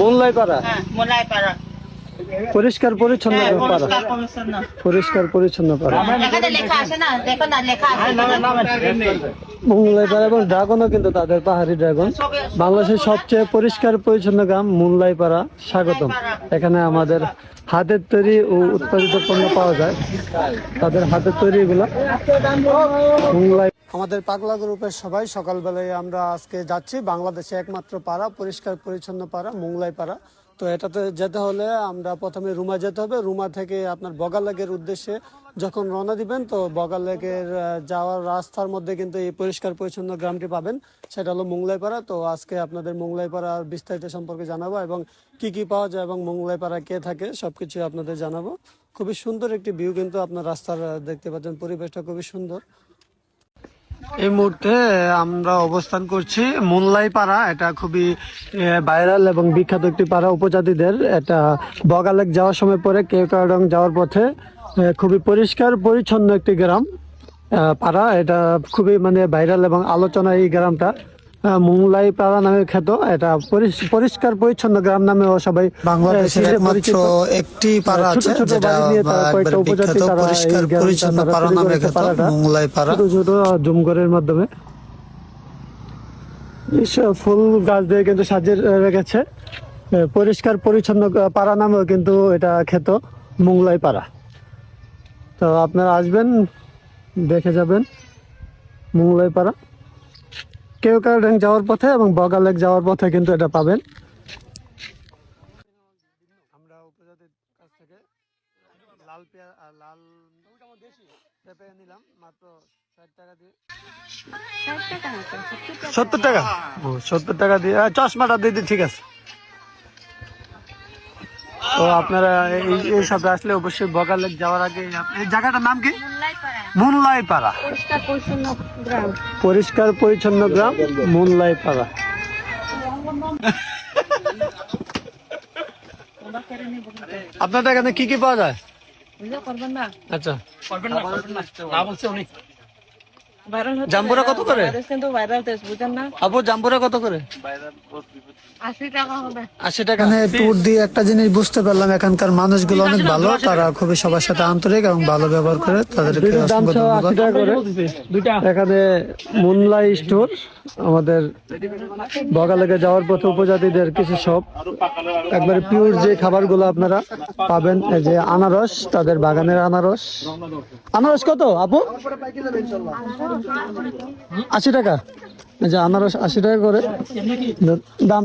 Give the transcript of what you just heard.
মুনলাই পাড়া পরিষ্কার পরিচ্ছন্ন পাড়া, পরিষ্কার পরিচ্ছন্ন পাড়া। মুনলাই পাড়া এবং ড্রাগনও কিন্তু তাদের পাহাড়ি ড্রাগন। বাংলাদেশের সবচেয়ে পরিষ্কার পরিচ্ছন্ন গ্রাম মুনলাই পাড়া, স্বাগতম। এখানে আমাদের হাতের তৈরি ও উৎপাদিত পণ্য পাওয়া যায়, তাদের হাতের তৈরি এগুলা মুনলাই। আমাদের পাগলা গ্রুপের সবাই সকালবেলায় আমরা আজকে যাচ্ছি বাংলাদেশে একমাত্র পাড়া, পরিষ্কার পরিচ্ছন্ন পাড়া মুনলাই পাড়া। তো এটাতে যেতে হলে আমরা প্রথমে রুমা যেতে হবে। রুমা থেকে আপনার বগালেকের উদ্দেশ্যে যখন রওনা দিবেন, তো বগালেকের যাওয়ার রাস্তার মধ্যে কিন্তু এই পরিষ্কার পরিচ্ছন্ন গ্রামটি পাবেন, সেটা হলো মুনলাই পাড়া। তো আজকে আপনাদের মুনলাই পাড়ার বিস্তারিত সম্পর্কে জানাবো এবং কি কি পাওয়া যায় এবং মুনলাই পাড়া কে থাকে সবকিছু আপনাদের জানাবো। খুবই সুন্দর একটি ভিউ কিন্তু আপনার রাস্তার দেখতে পাচ্ছেন, পরিবেশটা খুবই সুন্দর। এই মুহূর্তে আমরা অবস্থান করছি মুনলাই পাড়া। এটা খুবই ভাইরাল এবং বিখ্যাত একটি পাড়া উপজাতিদের। এটা বগালেক যাওয়ার সময় পরে কেওক্রাডং যাওয়ার পথে খুবই পরিষ্কার পরিচ্ছন্ন একটি গ্রাম পাড়া। এটা খুবই মানে ভাইরাল এবং আলোচনা এই গ্রামটা। মুনলাই পাড়া নামে খ্যাত। এটা পরিষ্কার পরিচ্ছন্ন গ্রাম নামেও সবাই বাংলাদেশের একমাত্র একটি পাড়া আছে যেটা একবারে বিখ্যাত পরিষ্কার পরিচ্ছন্ন পাড়া নামে খ্যাত মুনলাই পাড়া। ছোট ছোট জুমঘরের মাধ্যমে ফুল গাছ দিয়ে কিন্তু সাজিয়ে রেখেছে। পরিষ্কার পরিচ্ছন্ন পাড়া নামেও কিন্তু এটা খ্যাত মুনলাই পাড়া। তো আপনারা আসবেন, দেখে যাবেন মুনলাই পাড়া। কেওক্রাডং যাওয়ার পথে এবং বগালেক যাওয়ার পথে কিন্তু এটা পাবেন। আমরা উপজাতির কাছ থেকে লাল পেঁপে নিলাম মাত্র 60 টাকা দিয়ে। 70 টাকা? ও 70 টাকা দিয়ে চশমাটা দিয়ে দিই, ঠিক আছে। তো আপনারা এই সবে আসলে অবশ্যই বগালেক যাওয়ার আগে এই জায়গাটার নাম কি? মুনলাই পাড়া। পরিষ্কার পরিচ্ছন্ন গ্রাম মুনলাই পাড়া। আপনাদের এখানে কি কি পাওয়া যায়? আচ্ছা, জাম্বুরা কত করে? আপু জাম্বুরা কত করে? 80 টাকা। এখানে ট্যুর দিয়ে একটা জিনিস বুঝতে পারলাম, এখানকার মানুষগুলো অনেক ভালো, তারা খুবই সবার সাথে আন্তরিক এবং ভালো ব্যবহার করে। তাদেরকে অসংখ্য ধন্যবাদ। এখানে মুনলাই স্টোর, আমাদের বগালেকে যাওয়ার পথে উপজাতিদের কিছু সব একবারে পিওর যে খাবারগুলো আপনারা পাবেন। এই যে আনারস, তাদের বাগানের আনারস। আনারস কত আপু? 80 টাকা। এই যে আনারস 80 টাকা করে দাম।